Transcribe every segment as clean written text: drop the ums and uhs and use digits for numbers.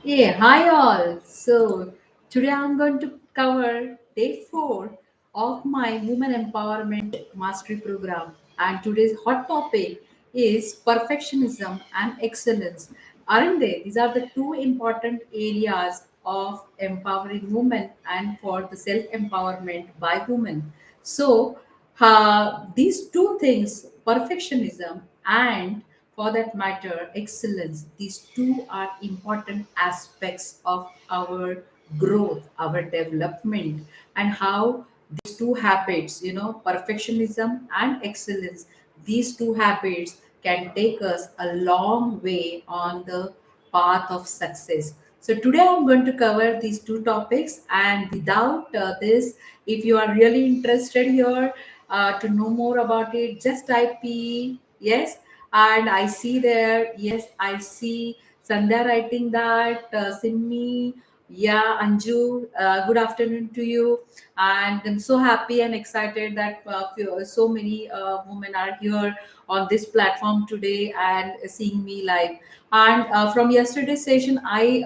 Yeah, hi all. So today I'm going to cover day 4 of my Women Empowerment Mastery Program. And today's hot topic is perfectionism and excellence. Aren't they? These are the two important areas of empowering women and for the self empowerment by women. So these two things, perfectionism and for that matter, excellence, these two are important aspects of our growth, our development, and how these two habits, perfectionism and excellence, these two habits can take us a long way on the path of success. So today I'm going to cover these two topics, and without this, if you are really interested here to know more about it, just type P. Yes, and I see there, yes, I see Sandhya writing that, Simmi, yeah, Anju, good afternoon to you. And I'm so happy and excited that so many women are here on this platform today and seeing me live. And from yesterday's session, I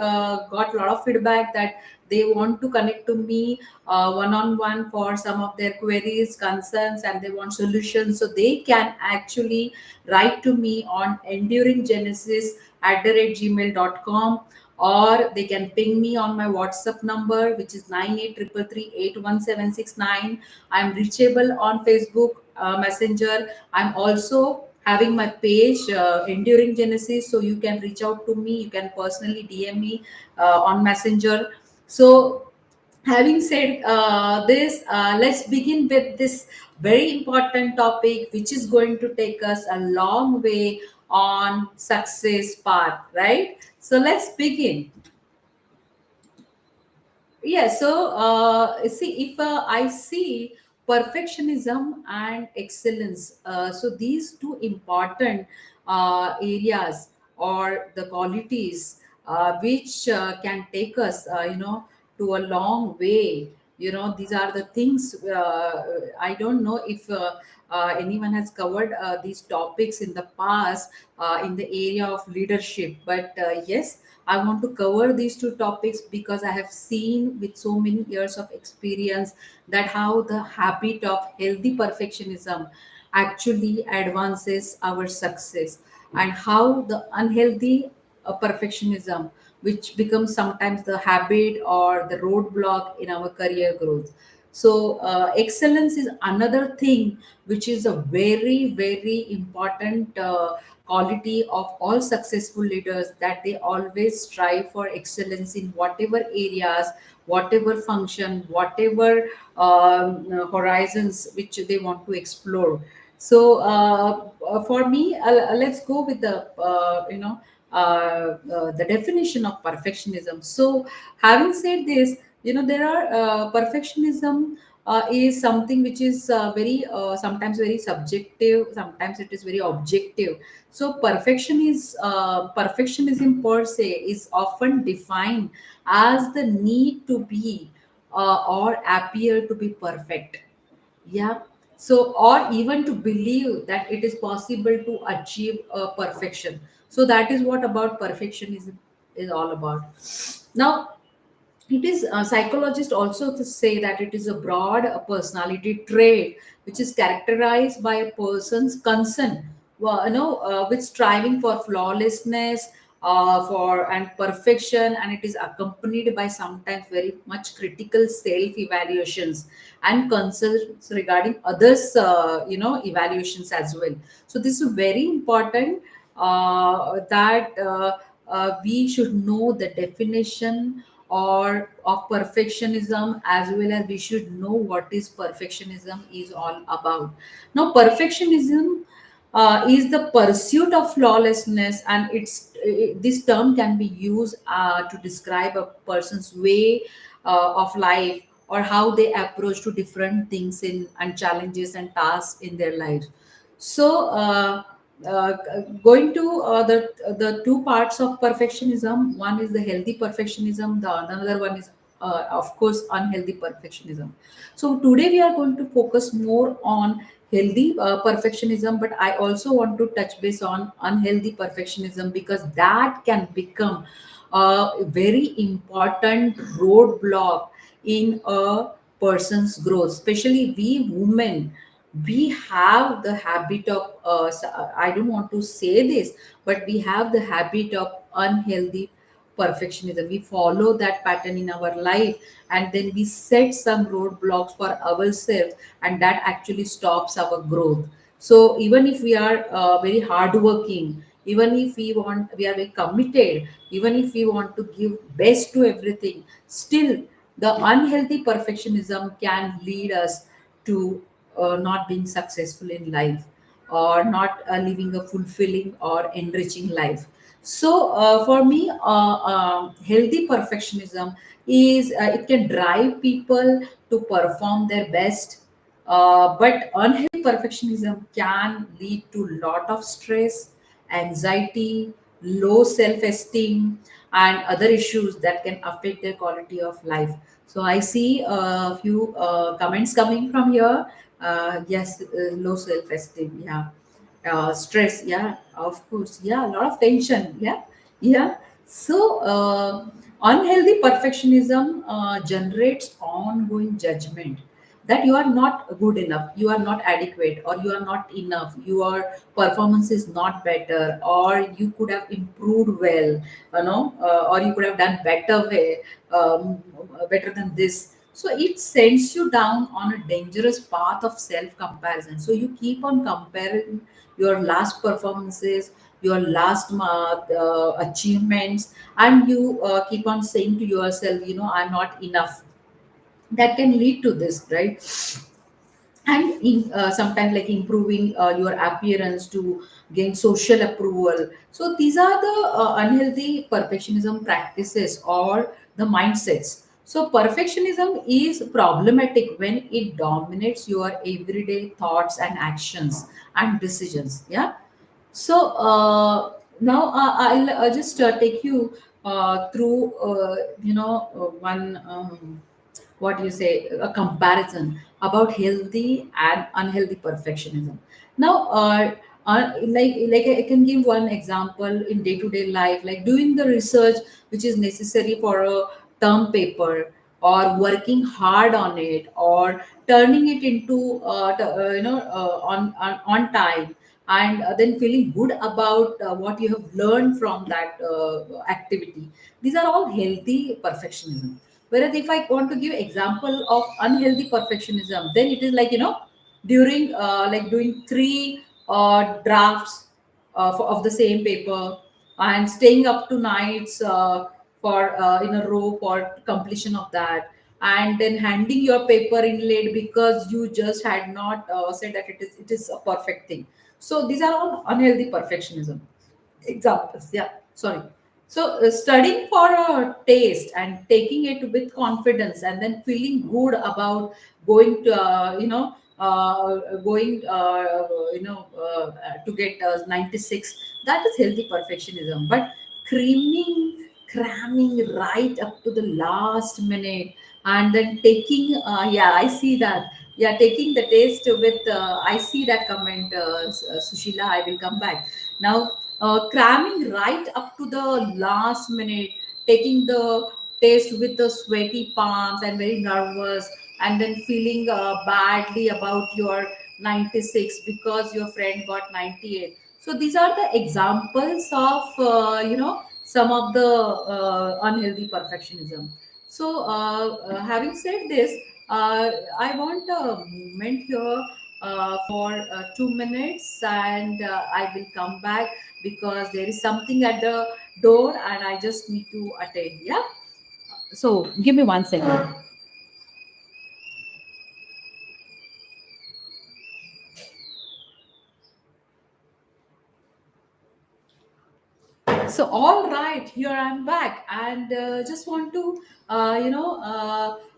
got a lot of feedback that they want to connect to me one on one for some of their queries, concerns, and they want solutions. So they can actually write to me on enduringgenesis@gmail.com, or they can ping me on my WhatsApp number, which is 9833381769. I'm reachable on Facebook Messenger. I'm also having my page, Enduring Genesis, so you can reach out to me. You can personally DM me on Messenger. So having said this, let's begin with this very important topic, which is going to take us a long way on success path, right? So let's begin. Yeah, so see, if I see perfectionism and excellence, so these two important areas or the qualities which can take us, to a long way. These are the things. I don't know if anyone has covered these topics in the past in the area of leadership, but yes, I want to cover these two topics because I have seen with so many years of experience that how the habit of healthy perfectionism actually advances our success, and how the unhealthy perfectionism, which becomes sometimes the habit or the roadblock in our career growth. So excellence is another thing which is a very very important quality of all successful leaders, that they always strive for excellence in whatever areas, whatever function, whatever horizons which they want to explore. So for me, let's go with the definition of perfectionism. So having said this, there are perfectionism is something which is very sometimes very subjective, sometimes it is very objective. So perfectionism per se is often defined as the need to be or appear to be perfect. Yeah. So, or even to believe that it is possible to achieve perfection. So that is what about perfectionism is all about. Now, it is psychologists also to say that it is a broad personality trait which is characterized by a person's concern, with striving for flawlessness, for and perfection, and it is accompanied by sometimes very much critical self evaluations and concerns regarding others evaluations as well. So this is very important, that we should know the definition or of perfectionism, as well as we should know what is perfectionism is all about. Now perfectionism is the pursuit of flawlessness, and this term can be used to describe a person's way of life, or how they approach to different things in and challenges and tasks in their lives. So uh, going to the two parts of perfectionism, one is the healthy perfectionism, the another one is of course unhealthy perfectionism. So today we are going to focus more on healthy perfectionism, but I also want to touch base on unhealthy perfectionism, because that can become a very important roadblock in a person's growth. Especially we women, we have the habit of I don't want to say this, but we have the habit of unhealthy perfectionism. We follow that pattern in our life, and then we set some roadblocks for ourselves, and that actually stops our growth. So even if we are very hardworking, even if we are very committed, even if we want to give best to everything, still the unhealthy perfectionism can lead us to not being successful in life, or not living a fulfilling or enriching life. So for me, healthy perfectionism is, it can drive people to perform their best, but unhealthy perfectionism can lead to lot of stress, anxiety, low self-esteem, and other issues that can affect their quality of life. So I see a few comments coming from here. Yes, low self-esteem, yeah. Stress, yeah, of course, yeah, a lot of tension, yeah, yeah. So unhealthy perfectionism generates ongoing judgment that you are not good enough, you are not adequate, or you are not enough, your performance is not better, or you could have improved well, or you could have done better way, better than this. So it sends you down on a dangerous path of self comparison. So you keep on comparing your last performances, your last achievements, and you keep on saying to yourself, I'm not enough. That can lead to this, right? And sometimes like improving your appearance to gain social approval. So these are the unhealthy perfectionism practices or the mindsets. So perfectionism is problematic when it dominates your everyday thoughts and actions and decisions, yeah. So now I'll just take you through one what do you say, a comparison about healthy and unhealthy perfectionism. Now like I can give one example in day to day life, like doing the research which is necessary for a term paper, or working hard on it, or turning it into on time, and then feeling good about what you have learned from that activity. These are all healthy perfectionism. Whereas if I want to give example of unhealthy perfectionism, then it is like, during like doing three drafts of the same paper, and staying up to nights for in a row for completion of that, and then handing your paper inlaid because you just had not said that it is a perfect thing. So these are all unhealthy perfectionism examples, yeah, sorry. So studying for a taste and taking it with confidence, and then feeling good about going to going to get 96, that is healthy perfectionism. But cramming right up to the last minute, and then taking yeah, I see that, yeah, taking the taste with I see that comment, Sushila, I will come back now. Cramming right up to the last minute, taking the test with the sweaty palms and very nervous, and then feeling badly about your 96 because your friend got 98. So these are the examples of some of the unhealthy perfectionism. So having said this, I want a moment here for 2 minutes, and I will come back because there is something at the door and I just need to attend. Yeah. So give me 1 second. So all right, here I'm back, and just want to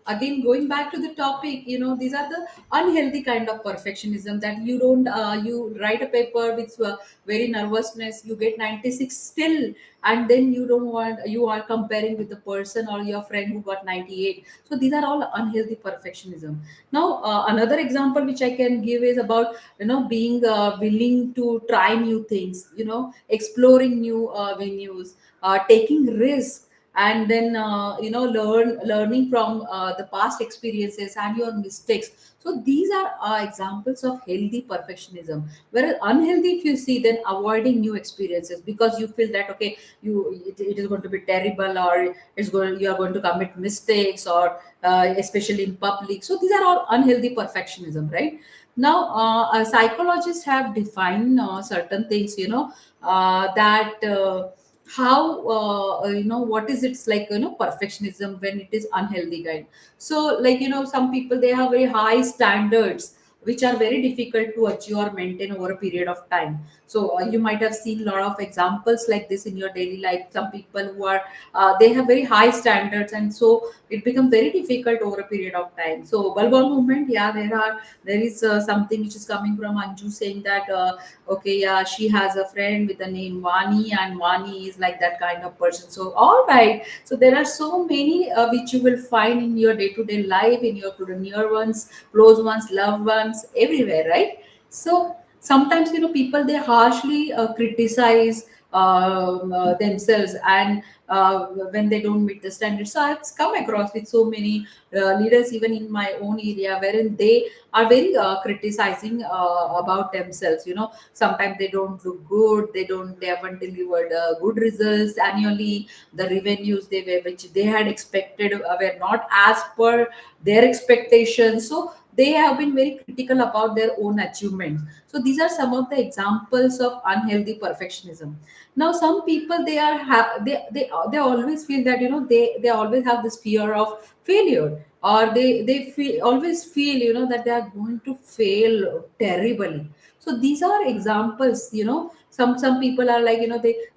again, going back to the topic, these are the unhealthy kind of perfectionism, that you don't you write a paper with very nervousness, you get 96 still, and then you don't want, you are comparing with the person or your friend who got 98. So these are all unhealthy perfectionism. Now, another example which I can give is about, being willing to try new things, exploring new venues, taking risks, and then learning from the past experiences and your mistakes. So these are examples of healthy perfectionism. Whereas unhealthy, if you see, then avoiding new experiences because you feel that, okay, it is going to be terrible, or you are going to commit mistakes, or especially in public. So these are all unhealthy perfectionism, right? Now, psychologists have defined certain things, that how what is it's like, perfectionism when it is unhealthy kind. So, like, some people, they have very high standards which are very difficult to achieve or maintain over a period of time. So you might have seen a lot of examples like this in your daily life. Some people who are they have very high standards, and so it becomes very difficult over a period of time. So bulb movement, yeah, there is something which is coming from Anju saying that, okay, yeah, she has a friend with the name Vani, and Vani is like that kind of person. So all right, so there are so many which you will find in your day-to-day life, in your to the near ones, close ones, loved ones, everywhere, right? So sometimes, people, they harshly criticize themselves, and when they don't meet the standards. So I've come across with so many leaders, even in my own area, wherein they are very criticizing about themselves. Sometimes they don't look good, they haven't delivered good results annually, the revenues which they had expected were not as per their expectations. So they have been very critical about their own achievements. So these are some of the examples of unhealthy perfectionism. Now, some people, they are they always feel that, they always have this fear of failure, or they always feel, that they are going to fail terribly. So these are examples. Some people are like,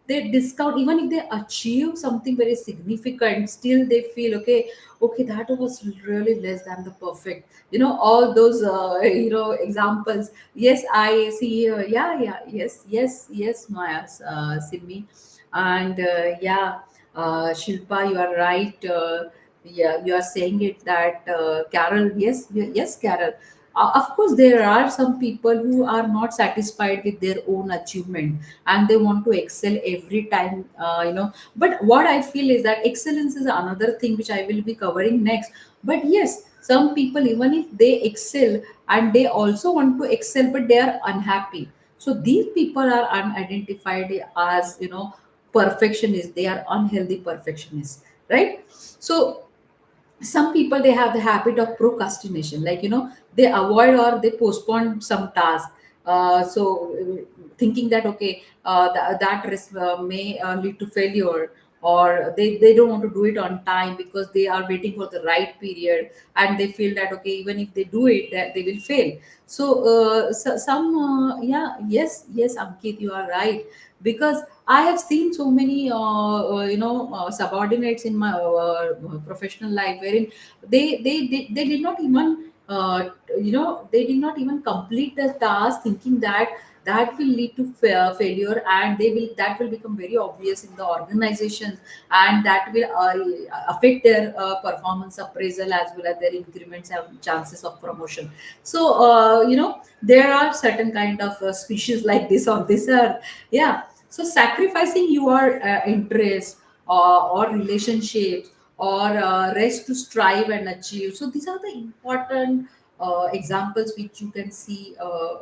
they discount, even if they achieve something very significant, still they feel, okay, okay, that was really less than the perfect. All those examples. Yes, I see. Yeah, yeah, yes, yes, yes, Maya, Simi, and yeah, Shilpa, you are right. Yeah, you are saying it that, Carol. Yes, yes, Carol. Of course, there are some people who are not satisfied with their own achievement, and they want to excel every time. But what I feel is that excellence is another thing which I will be covering next. But yes, some people, even if they excel, and they also want to excel, but they are unhappy. So these people are unidentified as, perfectionists. They are unhealthy perfectionists, right? So some people, they have the habit of procrastination, like, they avoid or they postpone some task. Thinking that, okay, that risk may lead to failure, or they don't want to do it on time because they are waiting for the right period, and they feel that, okay, even if they do it, that they will fail. So some yeah, yes, yes, Ankit, you are right. Because I have seen so many subordinates in my professional life, wherein they did not even they did not even complete the task, thinking that that will lead to failure, and that will become very obvious in the organizations, and that will affect their performance appraisal, as well as their increments and chances of promotion. So there are certain kind of species like this on this earth. Yeah. So sacrificing your interest, or relationships, or rest to strive and achieve. So these are the important examples which you can see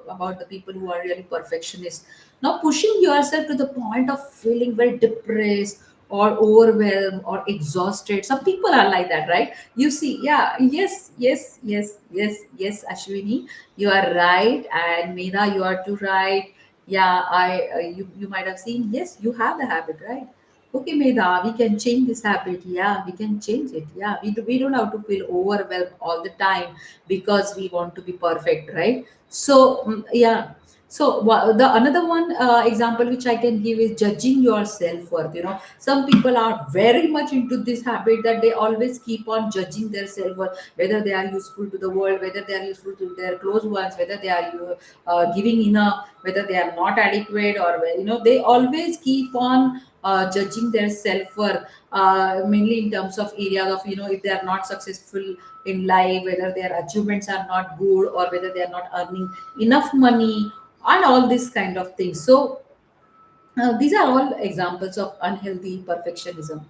about the people who are really perfectionists. Now, pushing yourself to the point of feeling very depressed, or overwhelmed, or exhausted. Some people are like that, right? You see, yeah, yes, yes, yes, yes, yes, Ashwini, you are right, and Meena, you are too right. Yeah, you might have seen. Yes, you have the habit, right? Okay, Meda, we can change this habit. Yeah, we can change it. Yeah, we don't have to feel overwhelmed all the time because we want to be perfect, right? So, yeah. So the another one example which I can give is judging your self worth. Some people are very much into this habit that they always keep on judging their self worth, whether they are useful to the world, whether they are useful to their close ones, whether they are giving enough, whether they are not adequate, or they always keep on judging their self worth, mainly in terms of areas of if they are not successful in life, whether their achievements are not good, or whether they are not earning enough money, and all these kind of things. So these are all examples of unhealthy perfectionism.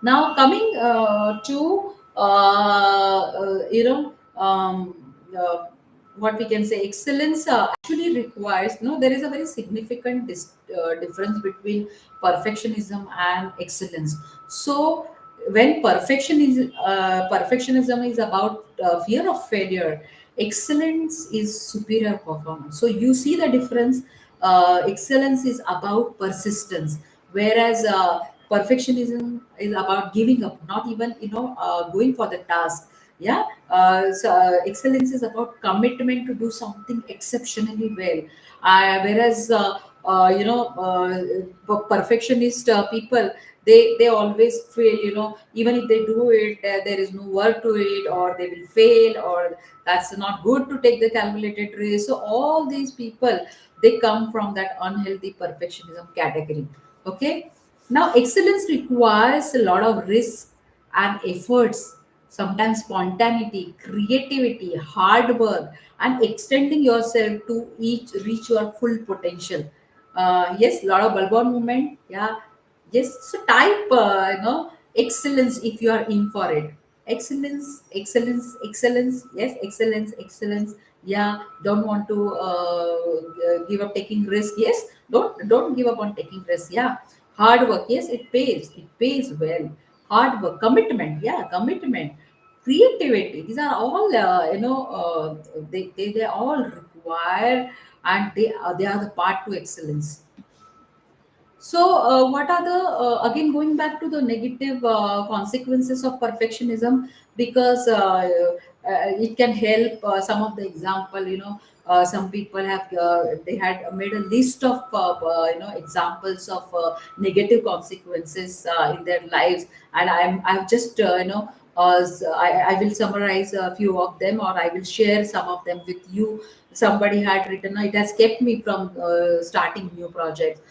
Now, coming to what we can say, excellence actually requires, there is a very significant difference between perfectionism and excellence. So when perfectionism is about fear of failure, excellence is superior performance. So you see the difference. Excellence is about persistence, whereas perfectionism is about giving up, not even going for the task. Yeah. Excellence is about commitment to do something exceptionally well, whereas perfectionist people, they always fail. Even if they do it, there is no work to it, or they will fail, or that's not good to take the calculated risk. So all these people, they come from that unhealthy perfectionism category. Okay. Now excellence requires a lot of risk and efforts, sometimes spontaneity, creativity, hard work, and extending yourself to each reach your full potential. Yes, a lot of bulb movement. Yeah. Yes. So type excellence if you are in for it. Excellence, excellence, excellence. Yes, excellence, excellence. Yeah. Don't want to give up taking risk. Yes. Don't give up on taking risk. Yeah. Hard work. Yes, it pays. It pays well. Hard work, commitment. Yeah, commitment, creativity. These are all they all require, and they are the part to excellence. So, what are the again, going back to the negative consequences of perfectionism, because it can help some of the example. Some people have they had made a list of examples of negative consequences in their lives, and I've just I will summarize a few of them, or I will share some of them with you. Somebody had written, it has kept me from starting new projects.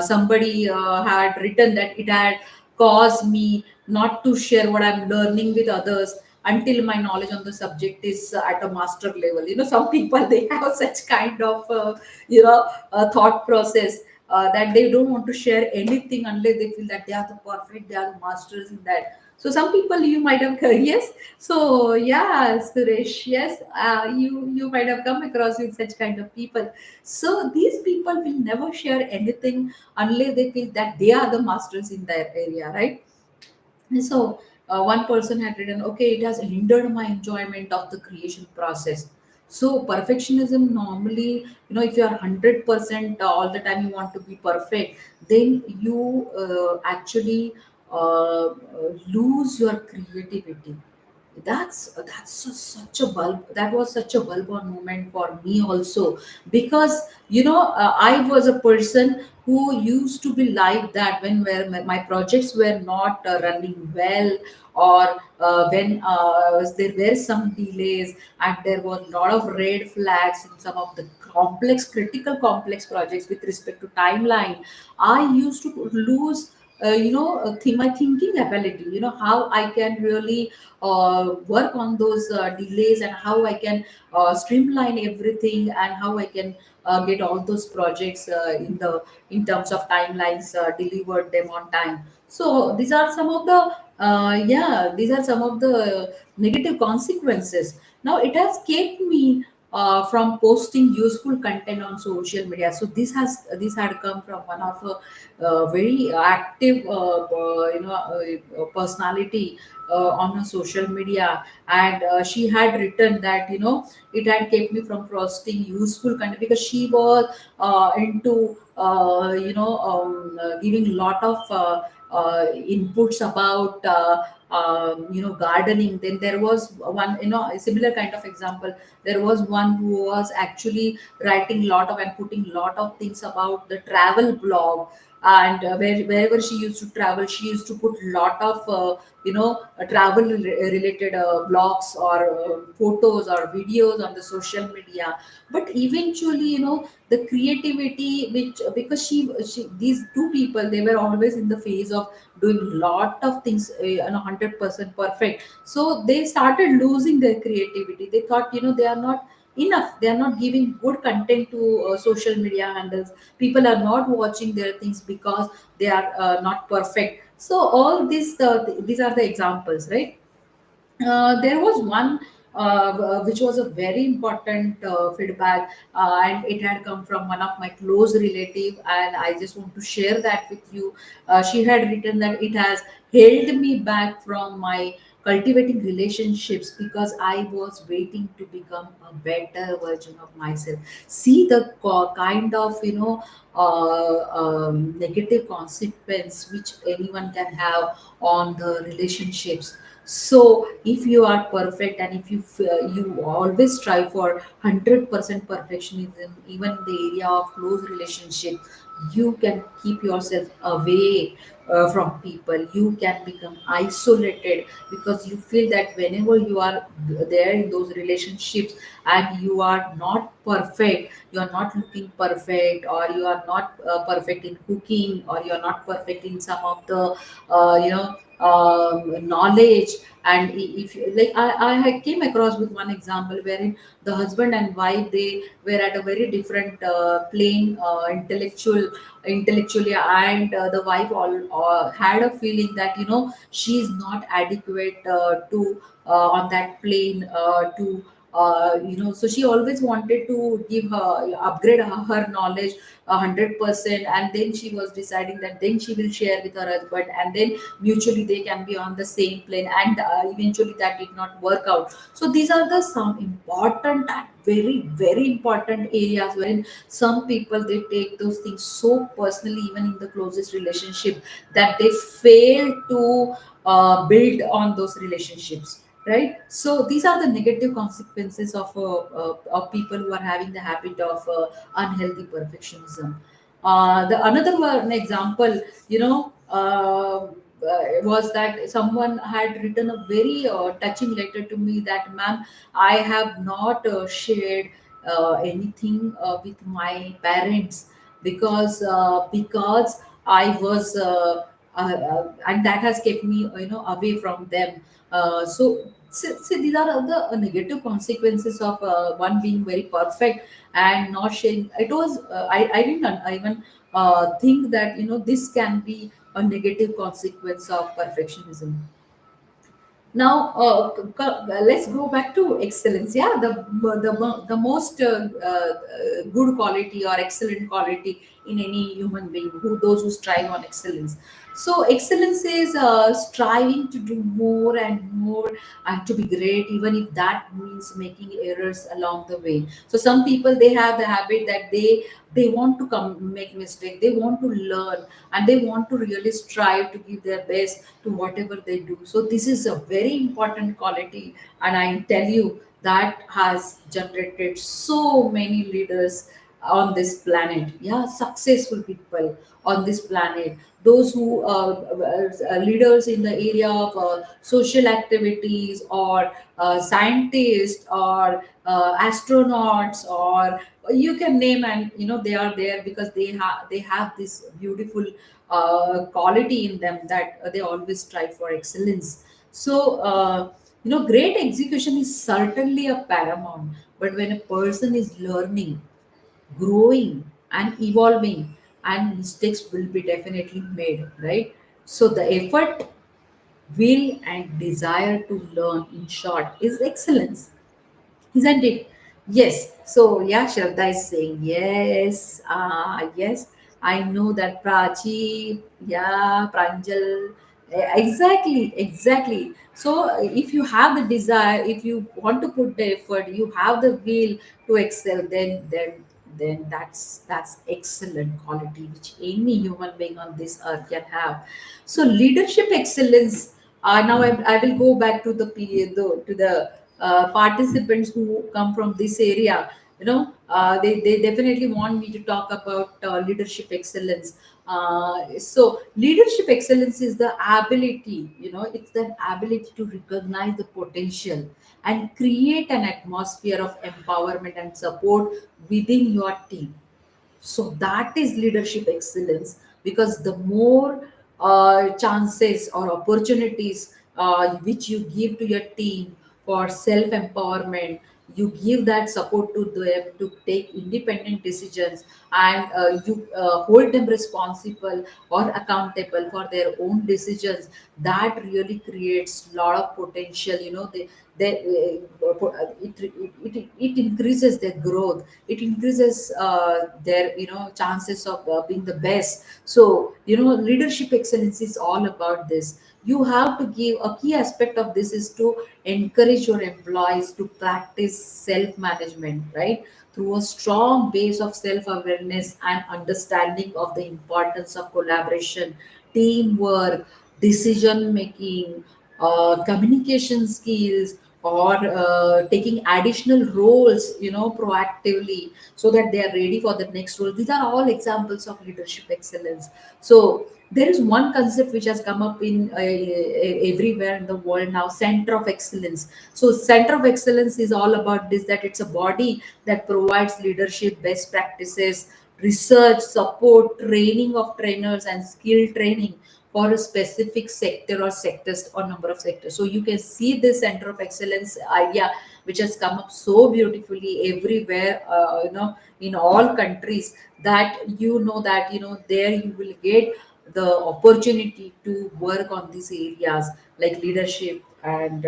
Somebody had written that it had caused me not to share what I'm learning with others until my knowledge on the subject is at a master level. Some people, they have such kind of thought process, that they don't want to share anything unless they feel that they are the perfect, they are the masters in that. So some people you might have yes. So yeah, Suresh, yes, you might have come across with such kind of people. So these people will never share anything unless they feel that they are the masters in their area, right? And so one person had written, okay, it has hindered my enjoyment of the creation process. So perfectionism normally, if you are 100% all the time you want to be perfect, then you actually lose your creativity. Such a bulb, that was such a bulb on moment for me also, because I was a person who used to be like that when where my projects were not running well, or when there were some delays, and there was a lot of red flags in some of the complex, critical complex projects with respect to timeline. I used to lose my thinking ability, how I can really work on those delays, and how I can streamline everything, and how I can get all those projects in terms of timelines, delivered them on time. So these are some of the these are some of the negative consequences. Now it has kept me from posting useful content on social media. So this had come from one of a very active personality on her social media, and she had written that it had kept me from posting useful content, because she was into giving lot of inputs about gardening. Then there was one, a similar kind of example. There was one who was actually writing lot of and putting lot of things about the travel blog. And wherever she used to travel, she used to put lot of travel related blogs or photos or videos on the social media. But eventually, the creativity, which because she these two people, they were always in the phase of doing lot of things 100% perfect. So they started losing their creativity. They thought, they are not enough, they are not giving good content to social media handles. People are not watching their things because they are not perfect. So all these these are the examples, right? There was one which was a very important feedback, and it had come from one of my close relative, and I just want to share that with you. She had written that it has held me back from my cultivating relationships because I was waiting to become a better version of myself. See the kind of negative consequence which anyone can have on the relationships. So if you are perfect, and if you always strive for 100% perfectionism, even in the area of close relationship, you can keep yourself away from people. You can become isolated because you feel that whenever you are there in those relationships and you are not perfect, you are not looking perfect, or you are not perfect in cooking, or you are not perfect in some of the knowledge. And if like I came across with one example wherein the husband and wife, they were at a very different plane, intellectually, and the wife all had a feeling that she is not adequate to on that plane to so she always wanted to give her upgrade her knowledge 100%, and then she was deciding that then she will share with her husband, and then mutually they can be on the same plane. And eventually that did not work out. So these are the some important and very very important areas wherein some people, they take those things so personally, even in the closest relationship, that they fail to build on those relationships, right? So these are the negative consequences of people who are having the habit of unhealthy perfectionism. The another one example, was that someone had written a very touching letter to me that, ma'am, I have not shared anything with my parents because I was and that has kept me away from them. So these are the negative consequences of one being very perfect and not sharing. It was I didn't even think that this can be a negative consequence of perfectionism. Now, let's go back to excellence. Yeah, the most good quality or excellent quality in any human being, who those who strive on excellence. So, excellence is striving to do more and more and to be great, even if that means making errors along the way. So, some people, they have the habit that they want to come make mistake, they want to learn, and they want to really strive to give their best to whatever they do. So this is a very important quality, and I tell you that has generated so many leaders on this planet. Yeah, successful people on this planet. Those who leaders in the area of social activities, or scientists, or astronauts, or you can name, and they are there because they have this beautiful quality in them, that they always strive for excellence. So great execution is certainly a paramount, but when a person is learning, growing, and evolving, and mistakes will be definitely made, right? So the effort, will, and desire to learn, in short, is excellence, isn't it? Yes. So yeah, Shraddha is saying yes. Yes, I know that, Prachi. Yeah, Pranjal. Exactly, exactly. So if you have the desire, if you want to put the effort, you have the will to excel, then then that's excellent quality which any human being on this earth can have. So leadership excellence. Now I will go back to the period though, to the participants who come from this area. They definitely want me to talk about leadership excellence. So leadership excellence is the ability, it's the ability to recognize the potential and create an atmosphere of empowerment and support within your team. So that is leadership excellence, because the more chances or opportunities which you give to your team for self empowerment, you give that support to them to take independent decisions, and you hold them responsible or accountable for their own decisions. That really creates a lot of potential. It increases their growth. It increases their chances of being the best. So leadership excellence is all about this. You have to give a key aspect of this is to encourage your employees to practice self management, right, through a strong base of self awareness and understanding of the importance of collaboration, teamwork, decision making, communication skills, or taking additional roles proactively, so that they are ready for the next role. These are all examples of leadership excellence. So there is one concept which has come up in everywhere in the world now: center of excellence. So center of excellence is all about this, that it's a body that provides leadership best practices, research support, training of trainers, and skill training for a specific sector or sectors or number of sectors. So you can see this center of excellence idea which has come up so beautifully everywhere, in all countries, that there you will get the opportunity to work on these areas like leadership and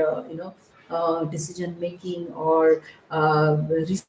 decision making, or research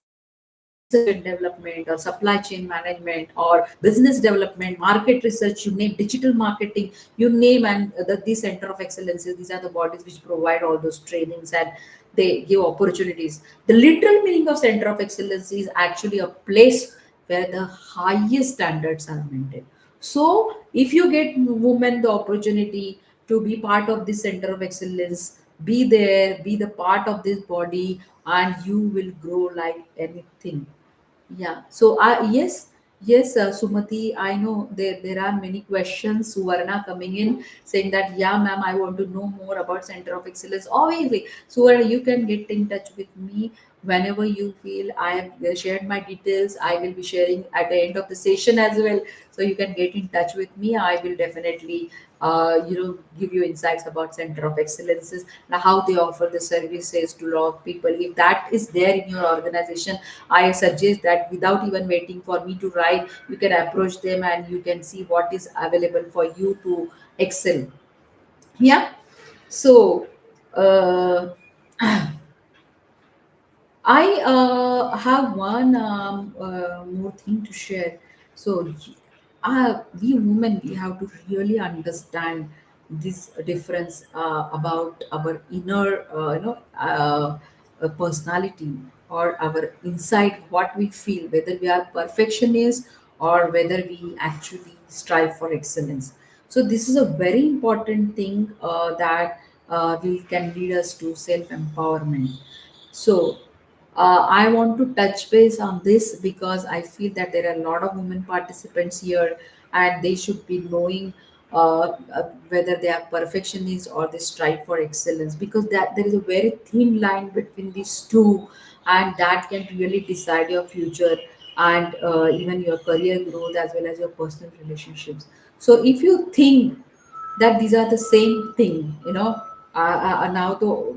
and development, or supply chain management, or business development, market research, you name, digital marketing, you name. And these center of excellences, these are the bodies which provide all those trainings, and they give opportunities. The literal meaning of center of excellence is actually a place where the highest standards are maintained. So if you get women the opportunity to be part of this center of excellence, be there, be the part of this body, and you will grow like anything. Yeah. So yes, Sumati, I know there are many questions. Suvarna coming in saying that, yeah, ma'am, I want to know more about Center of Excellence. Obviously, Suvarna, you can get in touch with me whenever you feel. I have shared my details. I will be sharing at the end of the session as well. So you can get in touch with me. I will definitely give you insights about Center of Excellences and how they offer the services to a lot of people. If that is there in your organization, I suggest that without even waiting for me to write, you can approach them and you can see what is available for you to excel. Yeah. So, uh, I have one more thing to share. So, we women, we have to really understand this difference about our inner, personality, or our inside, what we feel, whether we are perfectionists or whether we actually strive for excellence. So, this is a very important thing that will can lead us to self empowerment. So, I want to touch base on this because I feel that there are a lot of women participants here, and they should be knowing whether they are perfectionists or they strive for excellence, because that there is a very thin line between these two, and that can really decide your future and even your career growth as well as your personal relationships. So, if you think that these are the same thing, now though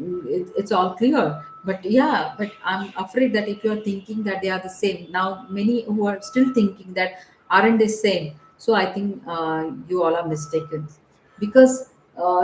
it's all clear. But yeah, but I'm afraid that if you're thinking that they are the same, now many who are still thinking that aren't they same, so I think you all are mistaken, because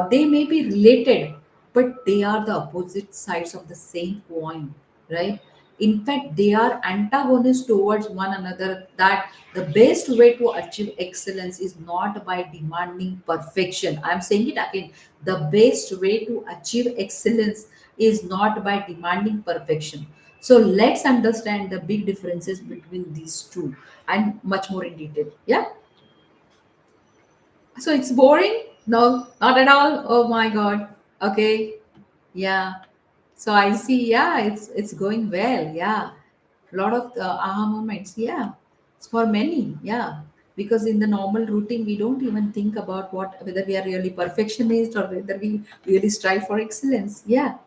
they may be related, but they are the opposite sides of the same coin, right? In fact, they are antagonists towards one another. That the best way to achieve excellence is not by demanding perfection. I'm saying it again. The best way to achieve excellence is not by demanding perfection. So let's understand the big differences between these two and much more in detail. Yeah. So it's boring? No, not at all. Oh my God. Okay. Yeah. So I see. Yeah, it's going well. Yeah. A lot of aha moments. Yeah. It's for many. Yeah. Because in the normal routine, we don't even think about whether we are really perfectionist or whether we really strive for excellence. Yeah.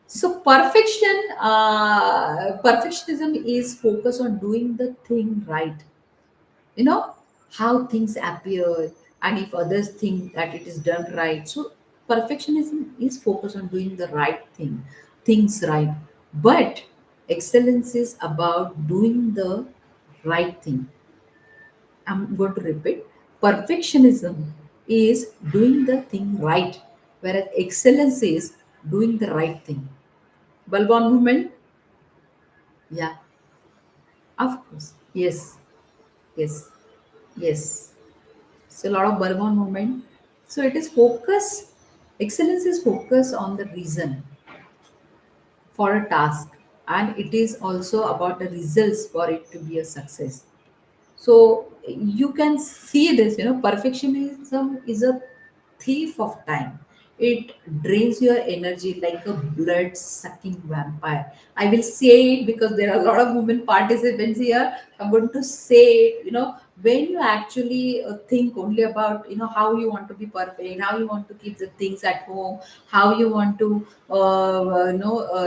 So perfectionism is focus on doing the thing right. You know how things appear, and if others think that it is done right. So perfectionism is focused on doing the right things right. But excellence is about doing the right thing. I'm going to repeat. Perfectionism is doing the thing right, whereas excellence is doing the right thing. Bulb on movement. Yeah, of course. Yes, yes, yes. So a lot of Bourbon movement. So it is focus. Excellence is focus on the reason for a task, and it is also about the results for it to be a success. So you can see this, perfectionism is a thief of time. It drains your energy like a blood sucking vampire. I will say it because there are a lot of women participants here. I'm going to say it, when you actually think only about, how you want to be perfect, how you want to keep the things at home, how you want to,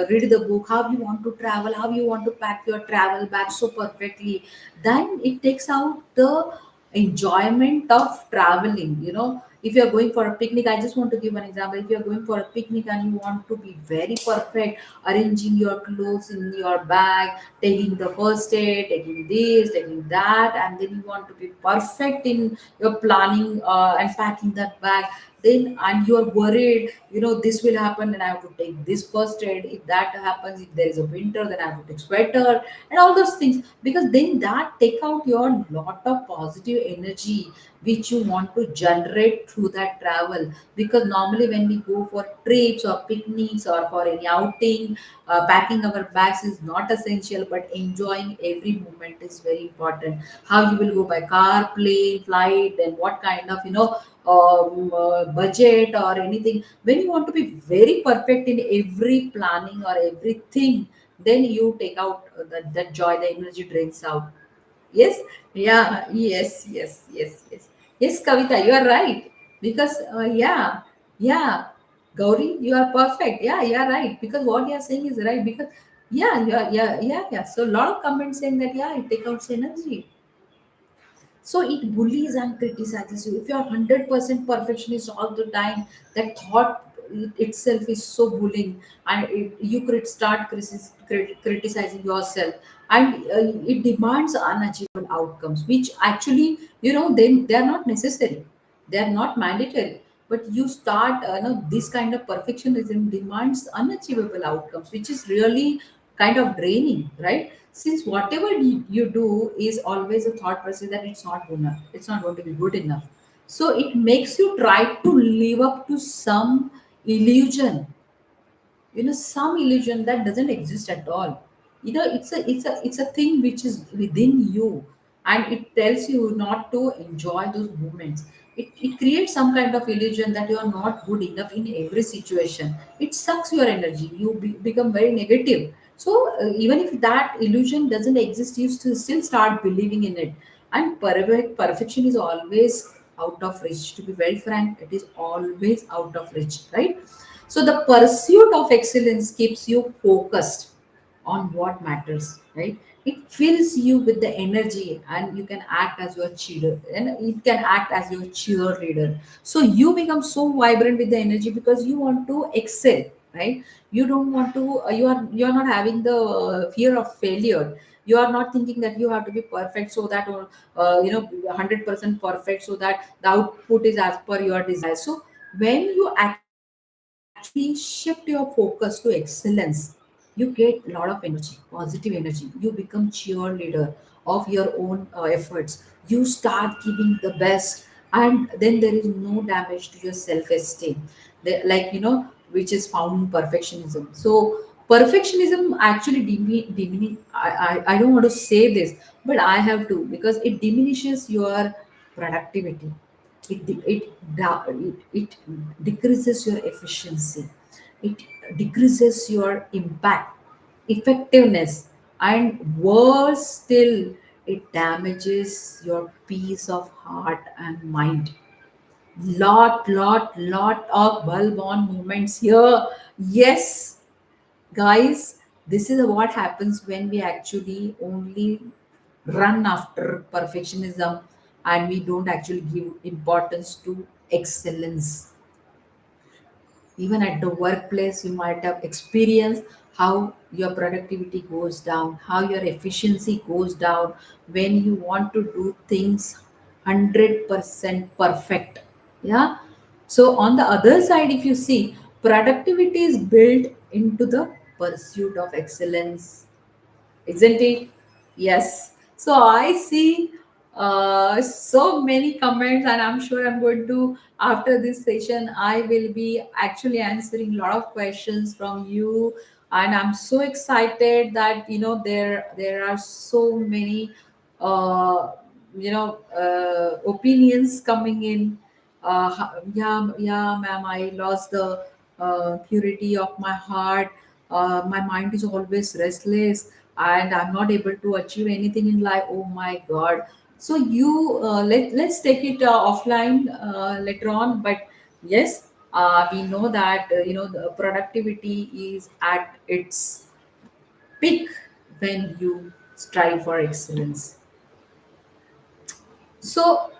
read the book, how you want to travel, how you want to pack your travel bag so perfectly, then it takes out the enjoyment of traveling. If you're going for a picnic, I just want to give an example. If you're going for a picnic and you want to be very perfect, arranging your clothes in your bag, taking the first aid, taking this, taking that, and then you want to be perfect in your planning and packing that bag, then and you are worried, this will happen and I have to take this first aid. If that happens, if there is a winter, then I have to take sweater and all those things, because then that take out your lot of positive energy which you want to generate through that travel. Because normally when we go for trips or picnics or for any outing, packing our bags is not essential, but enjoying every moment is very important. How you will go by car, plane, flight, and what kind of budget or anything. When you want to be very perfect in every planning or everything, then you take out that joy, the energy drains out. Yes. Yeah. Yes, yes, yes, yes, yes, Kavita, you are right. Because yeah, yeah, Gauri, you are perfect. Yeah, you are right, because what you are saying is right. Because yeah, yeah. So a lot of comments saying that, yeah, it takes out energy. So it bullies and criticizes you. If you are 100% perfectionist all the time, that thought itself is so bullying, and you could start criticizing yourself, and it demands unachievable outcomes, which actually, they are not necessary, they are not mandatory. But you start, this kind of perfectionism demands unachievable outcomes, which is really kind of draining, right? Since whatever you do is always a thought process that it's not good enough, it's not going to be good enough. So it makes you try to live up to some illusion, some illusion that doesn't exist at all. It's a thing which is within you, and it tells you not to enjoy those moments. It creates some kind of illusion that you are not good enough in every situation. It sucks your energy, you become very negative. So even if that illusion doesn't exist, you still start believing in it. And perfection is always out of reach. To be very frank, it is always out of reach, right? So the pursuit of excellence keeps you focused on what matters, right? It fills you with the energy, and you can act as your cheerleader, and it can act as your cheerleader. So you become so vibrant with the energy because you want to excel, right? You don't want to. You are not having the fear of failure. You are not thinking that you have to be perfect, so that 100% perfect, so that the output is as per your desire. So when you actually shift your focus to excellence, you get a lot of energy, positive energy. You become cheerleader of your own efforts. You start giving the best, and then there is no damage to your self-esteem, like, which is found in perfectionism. So Perfectionism actually I don't want to say this, but I have to, because it diminishes your productivity. It decreases your efficiency. It decreases your impact, effectiveness, and worse still, it damages your peace of heart and mind. Lot of bulb on movements here. Yes, guys, this is what happens when we actually only run after perfectionism and we don't actually give importance to excellence. Even at the workplace, you might have experienced how your productivity goes down, how your efficiency goes down when you want to do things 100% perfect. Yeah. So on the other side, if you see, productivity is built into the pursuit of excellence, isn't it? Yes. So I see so many comments, and I'm sure I'm going to, after this session, I will be actually answering a lot of questions from you. And I'm so excited that there are so many uh, opinions coming in. Yeah, ma'am, I lost the purity of my heart. My mind is always restless and I'm not able to achieve anything in life. Oh my God. So let's take it offline later on. But yes, we know that the productivity is at its peak when you strive for excellence. So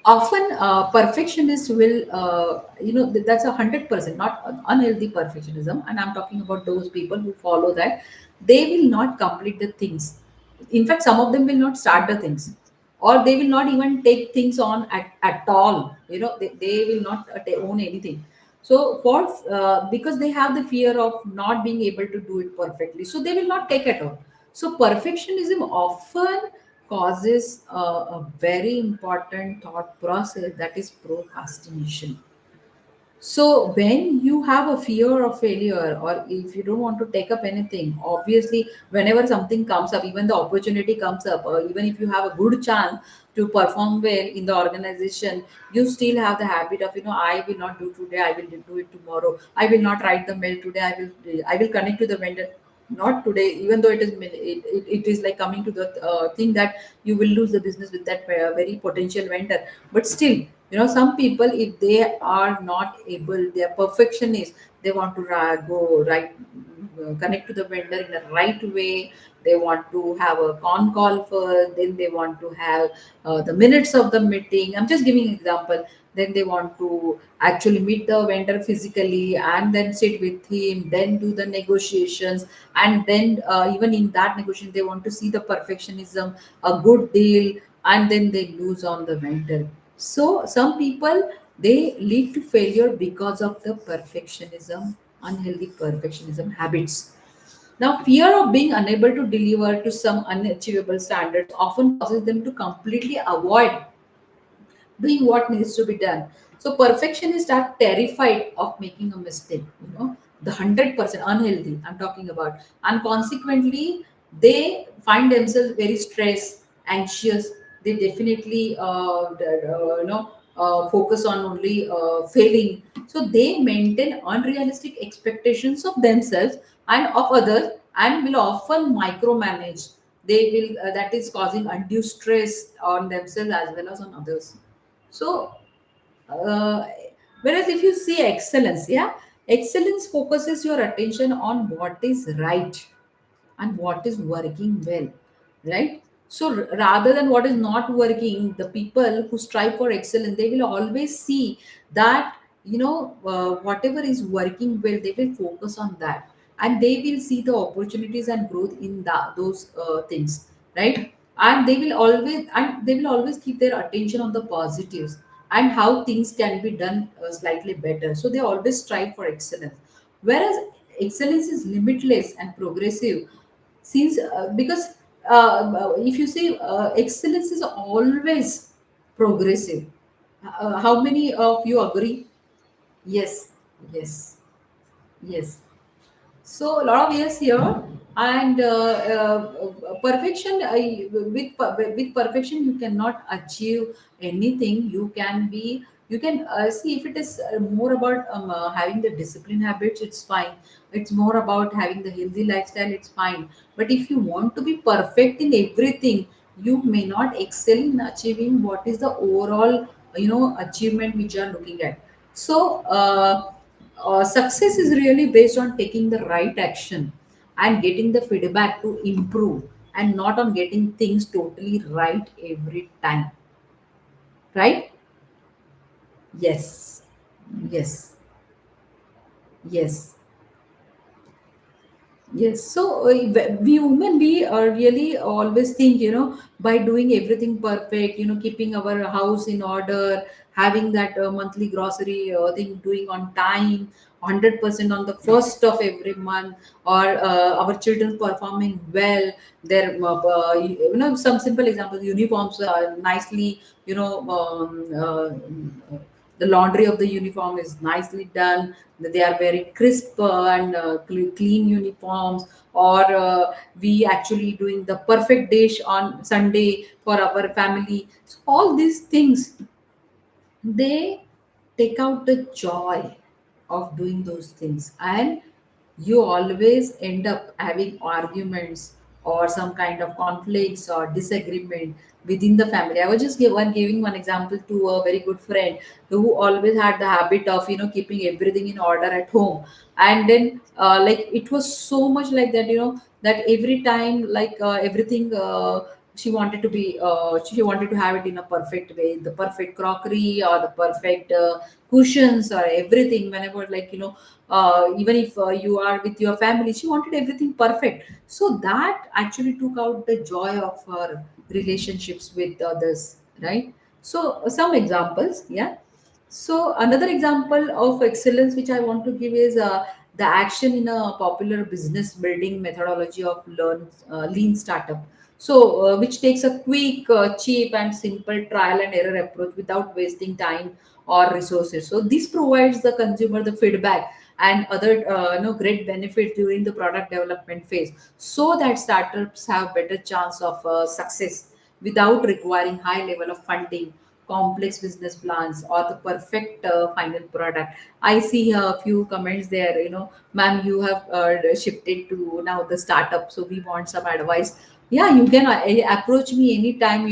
often perfectionists will that's 100%, not unhealthy perfectionism, and I'm talking about those people who follow that. They will not complete the things. In fact, some of them will not start the things, or they will not even take things on at all. They will not own anything. So for because they have the fear of not being able to do it perfectly, so they will not take at all. So perfectionism often causes a very important thought process, that is procrastination. So when you have a fear of failure, or if you don't want to take up anything, obviously whenever something comes up, even the opportunity comes up, or even if you have a good chance to perform well in the organization, you still have the habit of, I will not do today, I will do it tomorrow. I will not write the mail today. I will connect to the vendor. Not today, even though it is like coming to the thing that you will lose the business with that very potential vendor. But still, some people, if they are not able, they are perfectionists, they want to go right, connect to the vendor in the right way. They want to have a con call first, then they want to have the minutes of the meeting. I'm just giving example. Then they want to actually meet the vendor physically and then sit with him, then do the negotiations. And then even in that negotiation, they want to see the perfectionism, a good deal, and then they lose on the vendor. So some people, they lead to failure because of the perfectionism, unhealthy perfectionism habits. Now, fear of being unable to deliver to some unachievable standards often causes them to completely avoid doing what needs to be done. So perfectionists are terrified of making a mistake, the 100% unhealthy I'm talking about. And consequently, they find themselves very stressed, anxious. They definitely focus on only failing. So they maintain unrealistic expectations of themselves and of others, and will often micromanage. They will that is causing undue stress on themselves as well as on others. So, uh, whereas if you see excellence, yeah, excellence focuses your attention on what is right and what is working well, right? So rather than what is not working, the people who strive for excellence, they will always see that, whatever is working well, they will focus on that, and they will see the opportunities and growth in those things, right? And they will always keep their attention on the positives and how things can be done slightly better. So they always strive for excellence, whereas excellence is limitless and progressive, since because if you see, excellence is always progressive. How many of you agree? Yes, yes, yes. So a lot of years here, and perfection. With perfection, you cannot achieve anything. You can be. You can see if it is more about having the discipline habits. It's fine. It's more about having the healthy lifestyle. It's fine. But if you want to be perfect in everything, you may not excel in achieving what is the overall achievement which you are looking at. So. Success is really based on taking the right action and getting the feedback to improve, and not on getting things totally right every time, right? Yes, yes, yes. Yes, so we women, we really always think, by doing everything perfect, keeping our house in order, having that monthly grocery thing doing on time, 100% on the first of every month, or our children performing well, their, some simple examples, uniforms are nicely, the laundry of the uniform is nicely done, they are very crisp and clean uniforms, or we actually doing the perfect dish on Sunday for our family. So all these things, they take out the joy of doing those things, and you always end up having arguments or some kind of conflicts or disagreement within the family. I was just giving one example to a very good friend who always had the habit of keeping everything in order at home, and then like it was so much like that, that every time, like everything, she wanted to have it in a perfect way, the perfect crockery or the perfect cushions or everything. Whenever, like, even if you are with your family, she wanted everything perfect. So that actually took out the joy of her relationships with others, right? So some examples, yeah. So another example of excellence which I want to give is the action in a popular business building methodology of lean startup. So which takes a quick, cheap, and simple trial and error approach without wasting time or resources. So this provides the consumer the feedback and other great benefits during the product development phase, so that startups have better chance of success without requiring high level of funding, complex business plans, or the perfect final product. I see a few comments there, ma'am, you have shifted to now the startup, so we want some advice. Yeah, you can approach me anytime,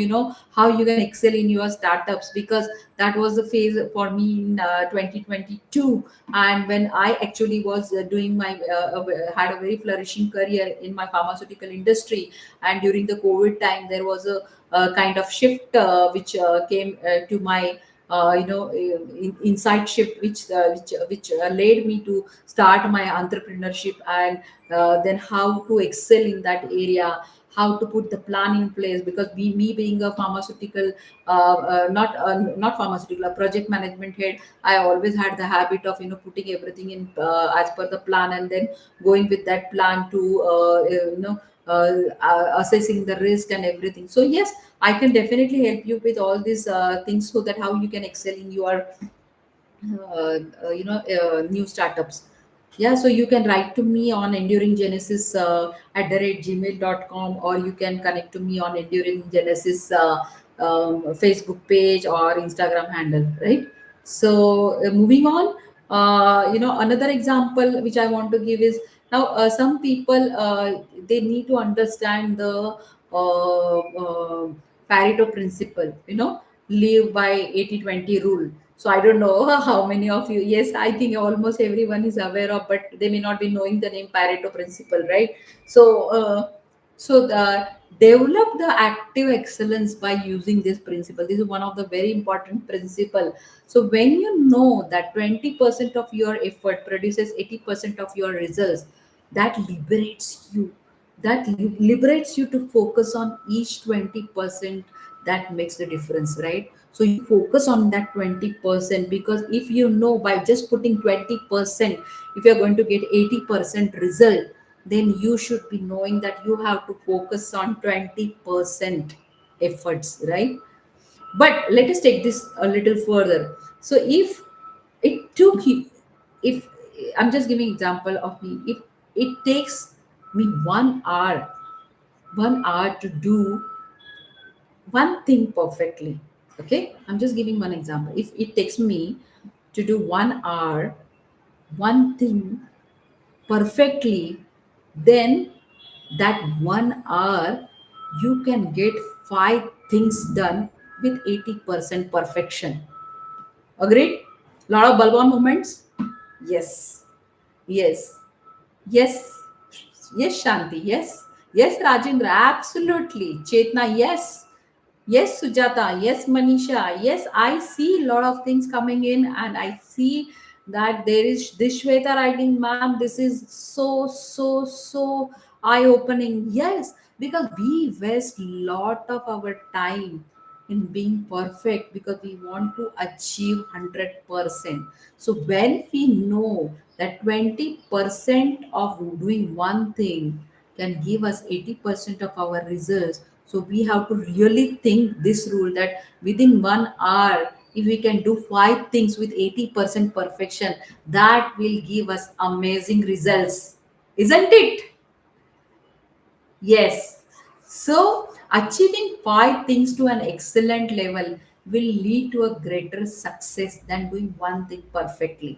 how you can excel in your startups, because that was the phase for me in 2022. And when I actually was doing my had a very flourishing career in my pharmaceutical industry, and during the COVID time, there was a kind of shift which came to my inside shift, which led me to start my entrepreneurship, and then how to excel in that area, how to put the plan in place. Because me being a pharmaceutical, not pharmaceutical, a project management head, I always had the habit of putting everything in as per the plan, and then going with that plan to assessing the risk and everything. So yes, I can definitely help you with all these things, so that how you can excel in your new startups. Yeah, so you can write to me on enduring genesis @gmail.com, or you can connect to me on enduring genesis Facebook page or Instagram handle, right? So moving on, another example which I want to give is, now some people, they need to understand the Pareto principle, live by 80/20 rule. So I don't know how many of you. Yes, I think almost everyone is aware of, but they may not be knowing the name Pareto principle, right? So, so develop the active excellence by using this principle. This is one of the very important principle. So when you know that 20% of your effort produces 80% of your results, that liberates you. Liberates you to focus on each 20% that makes the difference, right? So you focus on that 20%, because if you know by just putting 20%, if you're going to get 80% result, then you should be knowing that you have to focus on 20% efforts, right? But let us take this a little further. So if it took you, if I'm just giving example of me, if it takes me 1 hour, 1 hour to do one thing perfectly. Okay, I'm just giving one example. If it takes me to do 1 hour, one thing perfectly, then that 1 hour you can get five things done with 80% perfection. Agreed? Lot of bulb on moments. Yes, yes, yes, yes, Shanti, yes, yes, Rajendra, absolutely. Chetna, yes, yes, Sujata, yes, Manisha, yes, I see a lot of things coming in, and I see that there is this Shweta writing, ma'am, this is so, so, so eye opening. Yes, because we waste lot of our time in being perfect because we want to achieve 100%. So when we know that 20% of doing one thing can give us 80% of our results, so we have to really think this rule that within 1 hour, if we can do five things with 80% perfection, that will give us amazing results, isn't it? Yes. So, achieving five things to an excellent level will lead to a greater success than doing one thing perfectly.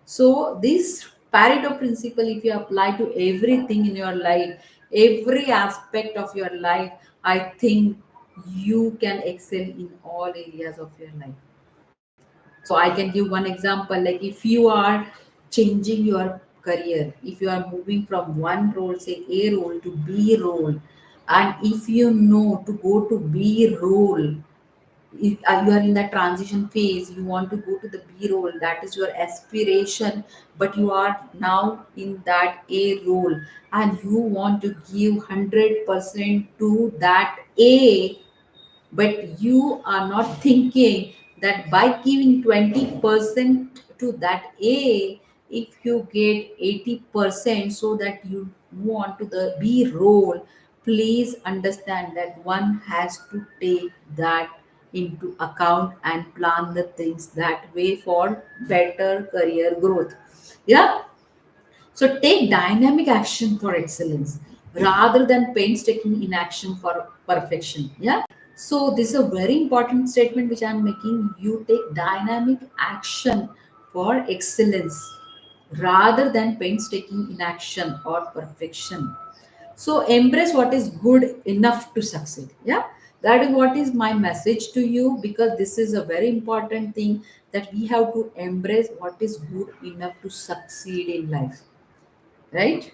So, this Pareto principle, if you apply to everything in your life, every aspect of your life, I think you can excel in all areas of your life. So I can give one example, like if you are changing your career, if you are moving from one role, say A role to B role, and if you know to go to B role, if you are in that transition phase, you want to go to the B role, that is your aspiration, but you are now in that A role and you want to give 100% to that A, but you are not thinking that by giving 20% to that A, if you get 80% so that you move on to the B role, please understand that one has to take that into account and plan the things that way for better career growth. Yeah, so take dynamic action for excellence rather than painstaking inaction for perfection. Yeah. So this is a very important statement which I'm making. You take dynamic action for excellence rather than painstaking inaction or perfection. So embrace what is good enough to succeed. Yeah. That is what is my message to you, because this is a very important thing, that we have to embrace what is good enough to succeed in life, right?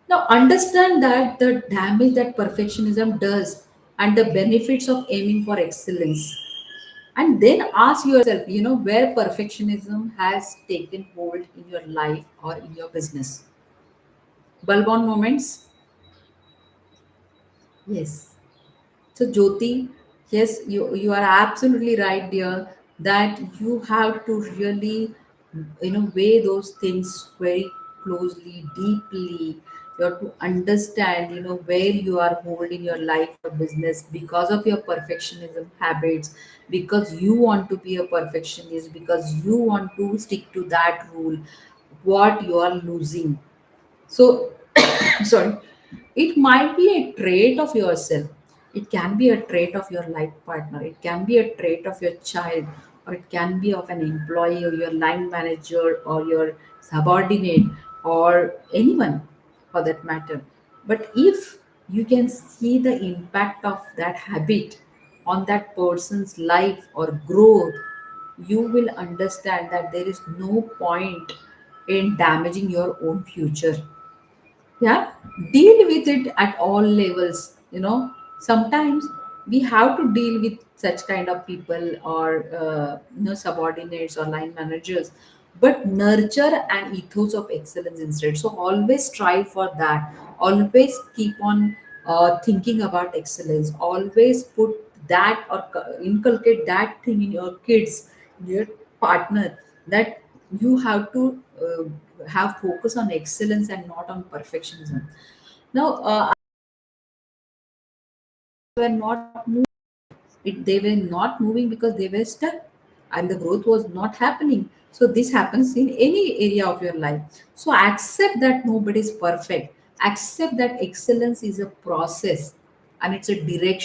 Now understand that the damage that perfectionism does and the benefits of aiming for excellence, and then ask yourself, where perfectionism has taken hold in your life or in your business. Bulb on moments. Yes. So Jyoti, yes, you are absolutely right, dear, that you have to really, weigh those things very closely, deeply. You have to understand, where you are holding your life or business because of your perfectionism habits, because you want to be a perfectionist, because you want to stick to that rule, what you are losing. So, sorry, it might be a trait of yourself. It can be a trait of your life partner. It can be a trait of your child, or it can be of an employee, or your line manager, or your subordinate, or anyone for that matter. But if you can see the impact of that habit on that person's life or growth, you will understand that there is no point in damaging your own future. Yeah, deal with it at all levels. Sometimes we have to deal with such kind of people, or subordinates or line managers, but nurture an ethos of excellence instead. So always strive for that, always keep on thinking about excellence, always put that or inculcate that thing in your kids, your partner, that you have to have focus on excellence and not on perfectionism. Now, were not moving. They were not moving because they were stuck. and the growth was not happening. So this happens in any area of your life. So accept that nobody is perfect. Accept that excellence is a process and it's a direction